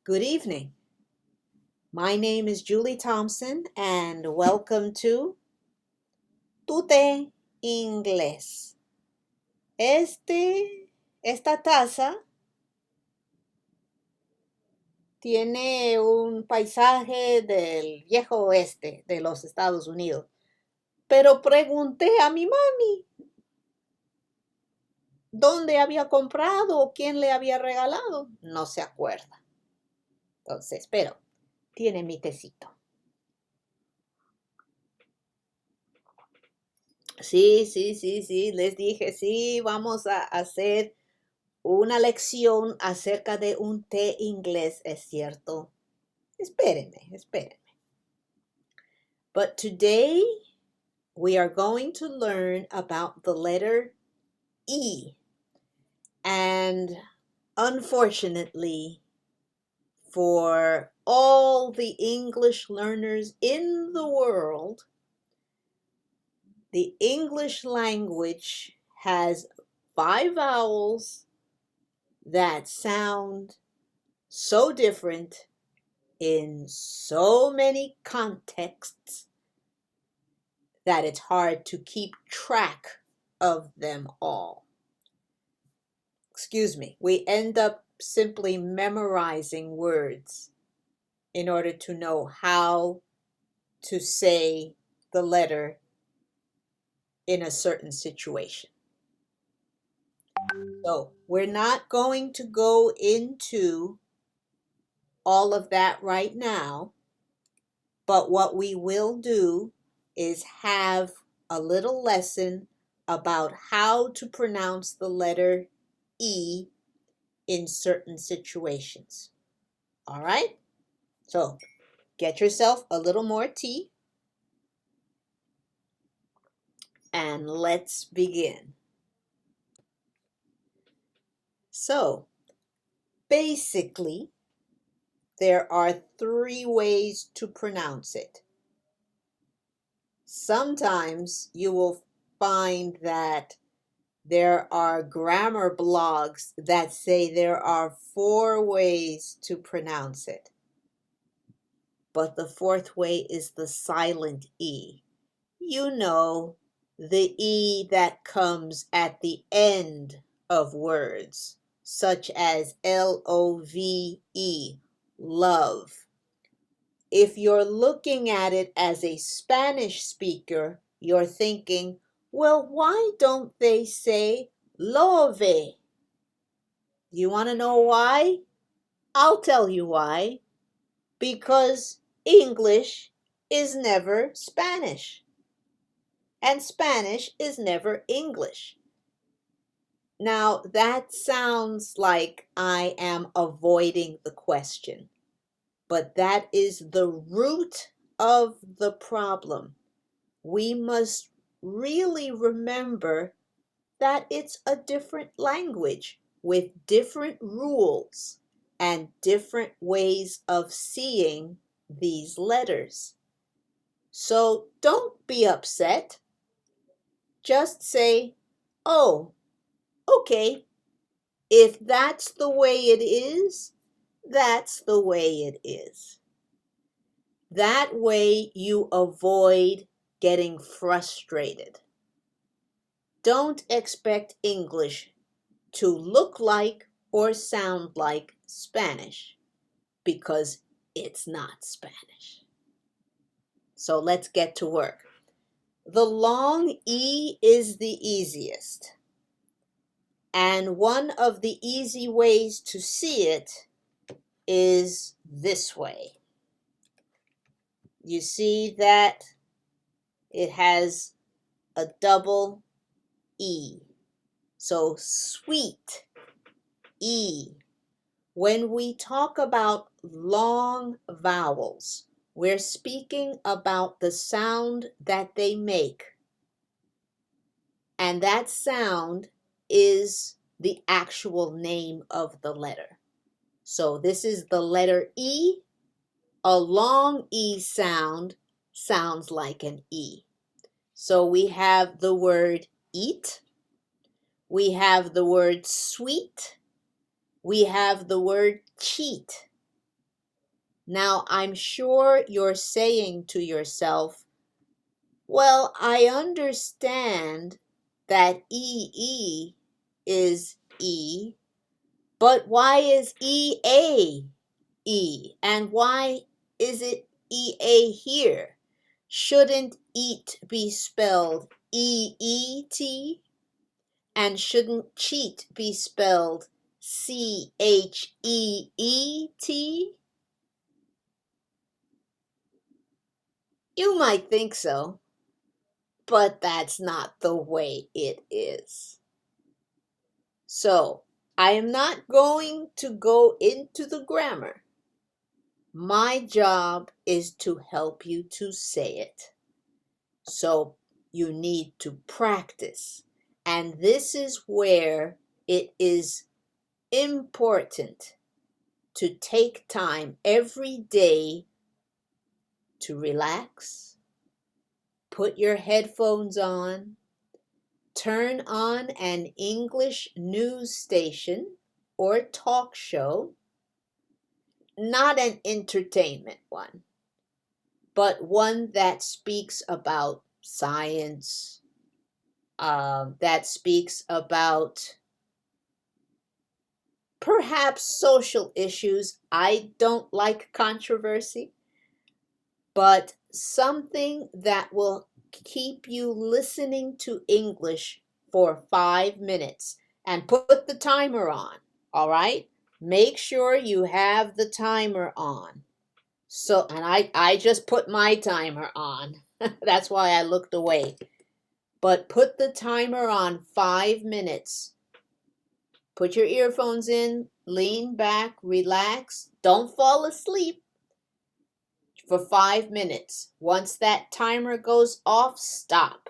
Good evening. My name is Julie Thompson and welcome to Tu Té Inglés. Esta taza tiene un paisaje del viejo oeste de los Estados Unidos, pero pregunté a mi mami dónde había comprado o quién le había regalado. No se acuerda. Entonces, pero tiene mi tecito. Sí, les dije, sí, vamos a hacer una lección acerca de un té inglés, es cierto. Espérenme. But today we are going to learn about the letter E. And unfortunately, for all the English learners in the world, the English language has 5 vowels that sound so different in so many contexts that it's hard to keep track of them all. Excuse me, we end up simply memorizing words in order to know how to say the letter in a certain situation. So we're not going to go into all of that right now, but what we will do is have a little lesson about how to pronounce the letter E in certain situations. All right? So get yourself a little more tea and let's begin. So basically, there are 3 ways to pronounce it. Sometimes you will find that there are grammar blogs that say there are 4 ways to pronounce it. But the 4th way is the silent E. You know, the E that comes at the end of words, such as L-O-V-E, love. If you're looking at it as a Spanish speaker, you're thinking, well, why don't they say love? You want to know why? I'll tell you why. Because English is never Spanish. And Spanish is never English. Now, that sounds like I am avoiding the question, but that is the root of the problem. We must really remember that it's a different language with different rules and different ways of seeing these letters. So don't be upset. Just say, oh, okay, if that's the way it is, that's the way it is. That way you avoid getting frustrated. Don't expect English to look like or sound like Spanish because it's not Spanish. So let's get to work. The long E is the easiest. And one of the easy ways to see it is this way. You see that it has a double E. So sweet E. When we talk about long vowels, we're speaking about the sound that they make. And that sound is the actual name of the letter. So this is the letter E. A long E sound sounds like an E. So we have the word eat. We have the word sweet. We have the word cheat. Now, I'm sure you're saying to yourself, well, I understand that EE is E, but why is EA E? And why is it EA here? Shouldn't eat be spelled EET? And shouldn't cheat be spelled CHEET? You might think so, but that's not the way it is. So, I am not going to go into the grammar. My job is to help you to say it. So, you need to practice. And this is where it is important to take time every day to relax, put your headphones on, turn on an English news station or talk show, not an entertainment one, but one that speaks about science, that speaks about perhaps social issues. I don't like controversy, but something that will keep you listening to English for 5 minutes. And put the timer on, all right? Make sure you have the timer on. So, and I just put my timer on. That's why I looked away. But put the timer on 5 minutes. Put your earphones in, lean back, relax. Don't fall asleep for 5 minutes. Once that timer goes off, stop.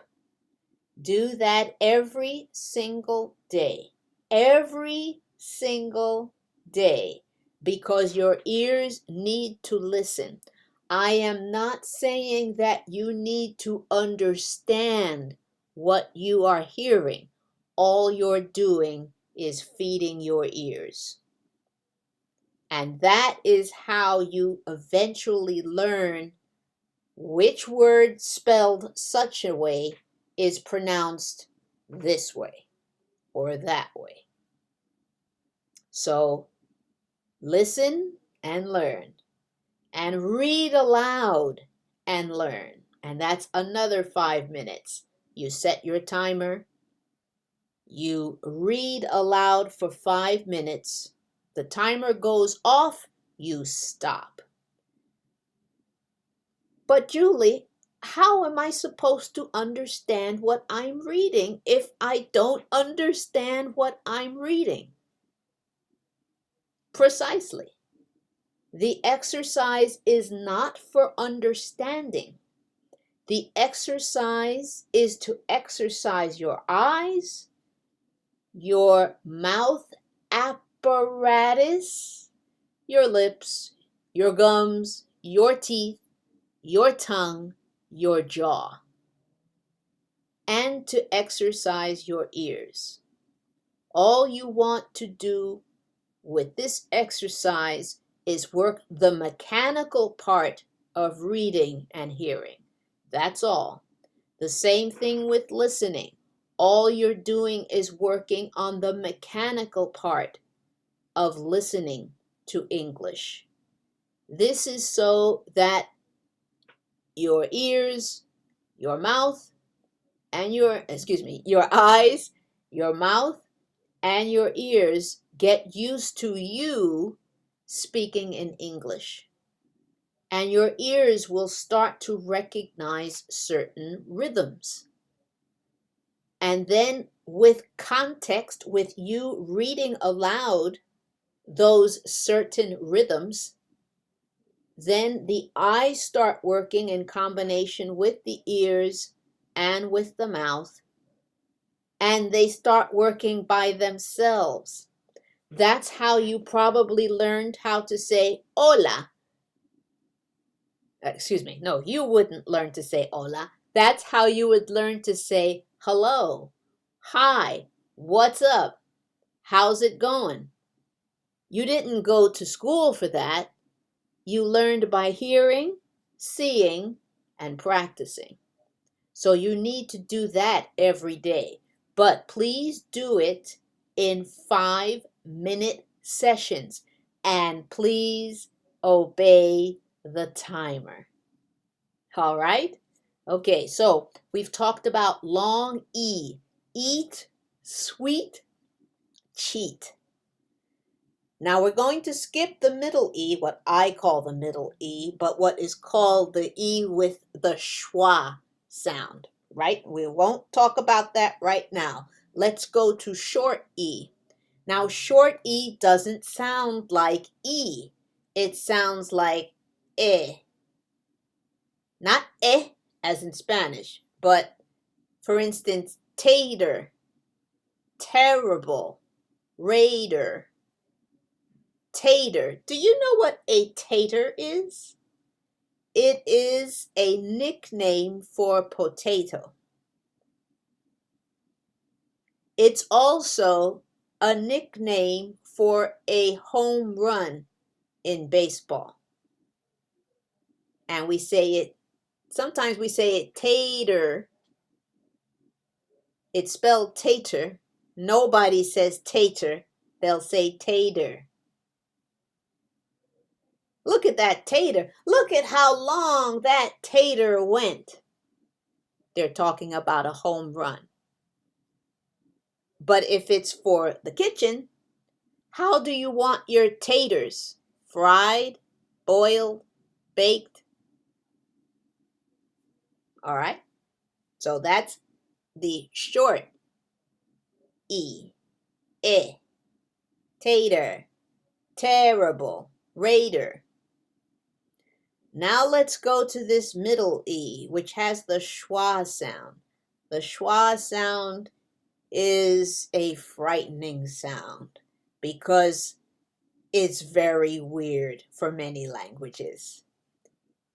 Do that every single day. Every single day. Because your ears need to listen. I am not saying that you need to understand what you are hearing. All you're doing is feeding your ears. And that is how you eventually learn which word spelled such a way is pronounced this way or that way. So listen and learn, and read aloud and learn. And that's another 5 minutes. You set your timer, you read aloud for 5 minutes. The timer goes off, you stop. But Julie, how am I supposed to understand what I'm reading if I don't understand what I'm reading? Precisely. The exercise is not for understanding. The exercise is to exercise your eyes, your mouth apparatus, your lips, your gums, your teeth, your tongue, your jaw, and to exercise your ears. All you want to do with this exercise is work the mechanical part of reading and hearing. That's all. The same thing with listening. All you're doing is working on the mechanical part of listening to English. This is so that your ears, your mouth, and your eyes, your mouth, and your ears get used to you speaking in English. And your ears will start to recognize certain rhythms. And then with context, with you reading aloud those certain rhythms, then the eyes start working in combination with the ears and with the mouth, and they start working by themselves. That's how you probably learned how to say hola. No, you wouldn't learn to say hola. That's how you would learn to say hello, hi, what's up, how's it going? You didn't go to school for that. You learned by hearing, seeing, and practicing. So you need to do that every day. But please do it in 5-minute sessions. And please obey the timer. All right? Okay, so we've talked about long E. Eat, sweet, cheat. Now we're going to skip the middle E, what I call the middle E, but what is called the E with the schwa sound, right? We won't talk about that right now. Let's go to short E. Now short E doesn't sound like E. It sounds like eh. Not eh as in Spanish, but for instance, tater, terrible, raider. Tater. Do you know what a tater is? It is a nickname for potato. It's also a nickname for a home run in baseball. And we say it, sometimes we say it tater. It's spelled tater. Nobody says tater. They'll say tater. Look at that tater. Look at how long that tater went. They're talking about a home run. But if it's for the kitchen, how do you want your taters? Fried, boiled, baked? All right. So that's the short E. Eh. Tater. Terrible. Raider. Now let's go to this middle E, which has the schwa sound. The schwa sound is a frightening sound because it's very weird for many languages.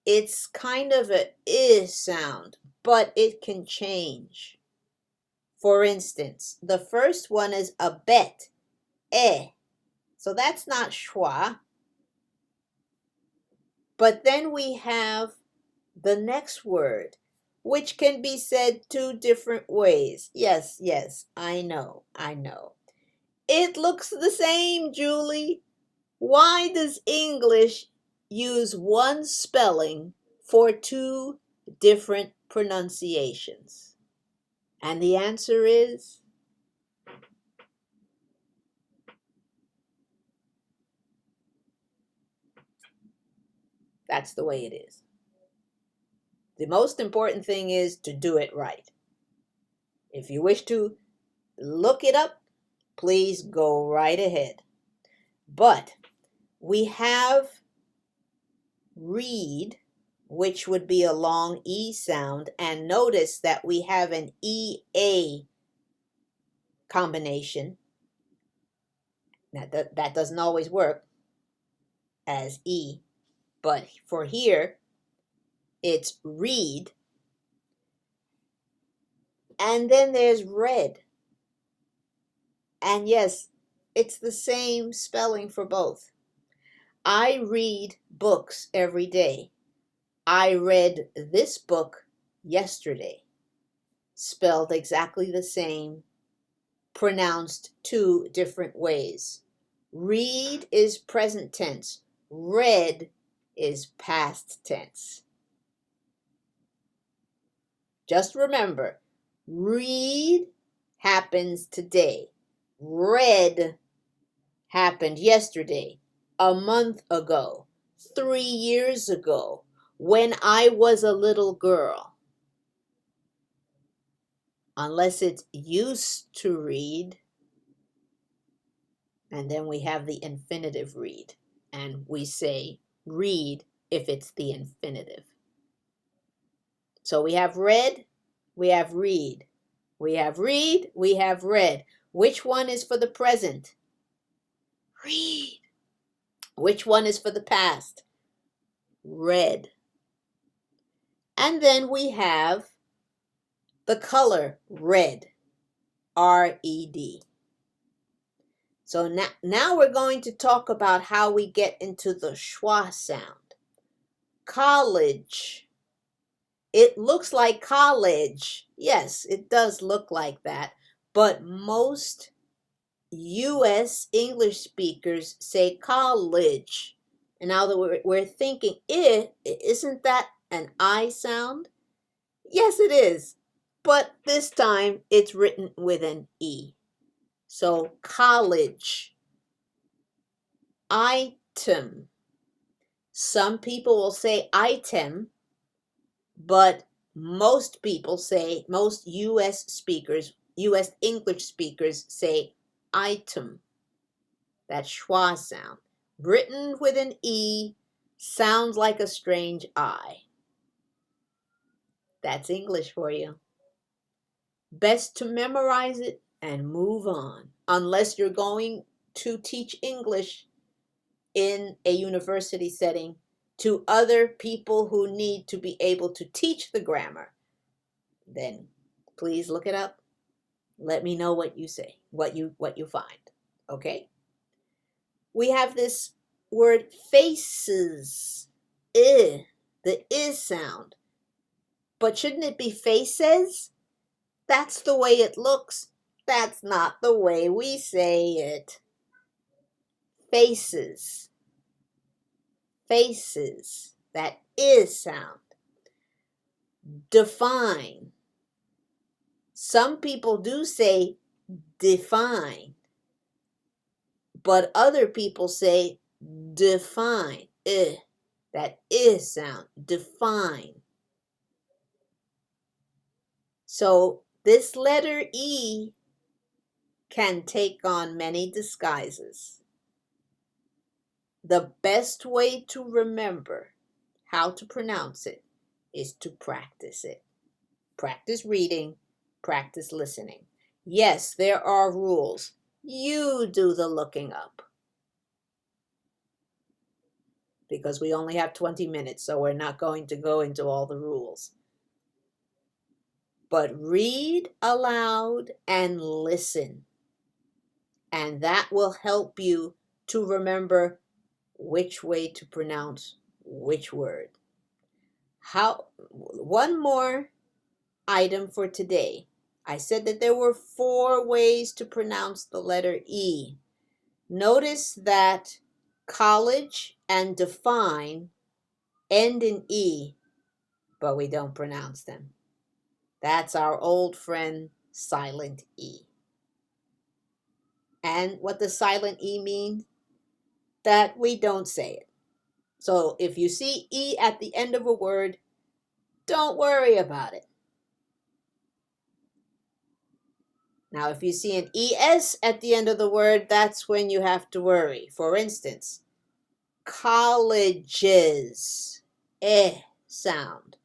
It's kind of a I sound, but it can change. For instance, the first one is a bet, eh. So that's not schwa. But then we have the next word, which can be said 2 different ways. Yes, I know. It looks the same, Julie. Why does English use one spelling for 2 different pronunciations? And the answer is that's the way it is. The most important thing is to do it right. If you wish to look it up, please go right ahead. But we have read, which would be a long E sound, and notice that we have an EA combination. Now that doesn't always work as E, but for here, it's read. And then there's read. And yes, it's the same spelling for both. I read books every day. I read this book yesterday. Spelled exactly the same, pronounced 2 different ways. Read is present tense. Read is past tense. Just remember, read happens today. Read happened yesterday, a month ago, 3 years ago, when I was a little girl. Unless it's used to read, and then we have the infinitive read, and we say read if it's the infinitive. So we have read, we have read. We have read, we have read. Which one is for the present? Read. Which one is for the past? Read. And then we have the color red, R-E-D. So now we're going to talk about how we get into the schwa sound. College. It looks like college. Yes, it does look like that. But most U.S. English speakers say college. And now that we're thinking, isn't that an I sound? Yes, it is. But this time it's written with an E. So college. Item. Some people will say item, but most people say, most U.S. speakers, U.S. English speakers say item. That schwa sound. Written with an E, sounds like a strange I. That's English for you. Best to memorize it and move on, unless you're going to teach English in a university setting to other people who need to be able to teach the grammar. Then please look it up. Let me know what you say, what you find. Okay? We have this word faces. The is sound. But shouldn't it be faces? That's the way it looks. That's not the way we say it. Faces. Faces. That is sound. Define. Some people do say define, but other people say define. That is sound. Define. So this letter E can take on many disguises. The best way to remember how to pronounce it is to practice it. Practice reading, practice listening. Yes, there are rules. You do the looking up. Because we only have 20 minutes, so we're not going to go into all the rules. But read aloud and listen. And that will help you to remember which way to pronounce which word. One more item for today. I said that there were 4 ways to pronounce the letter E. Notice that college and define end in E, but we don't pronounce them. That's our old friend, silent E. And what does silent E mean? That we don't say it. So if you see E at the end of a word, don't worry about it. Now, if you see an ES at the end of the word, that's when you have to worry. For instance, colleges, sound.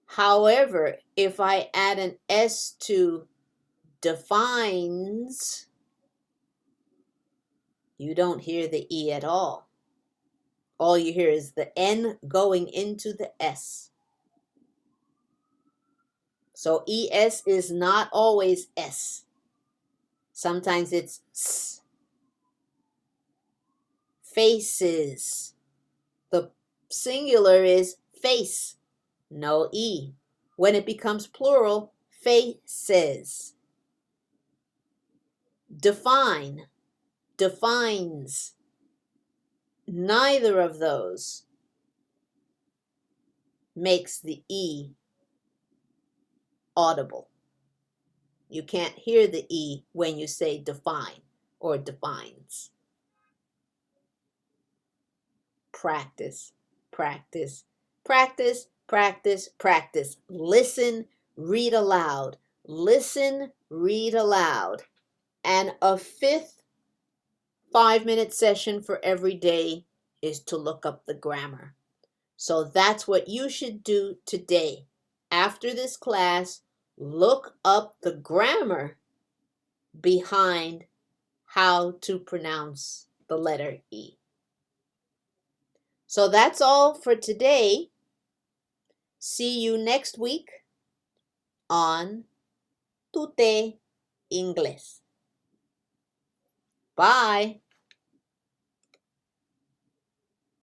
However, if I add an S to defines, you don't hear the E at all. All you hear is the N going into the S. So ES is not always S. Sometimes it's S. Faces. The singular is face, no E. When it becomes plural, faces. Define, defines. Neither of those makes the E audible. You can't hear the E when you say define or defines. Practice, practice, practice, practice, practice. Listen, read aloud. Listen, read aloud. And a 5th 5-minute session for every day is to look up the grammar. So that's what you should do today. After this class, look up the grammar behind how to pronounce the letter E. So that's all for today. See you next week on Tu Té Inglés. Bye.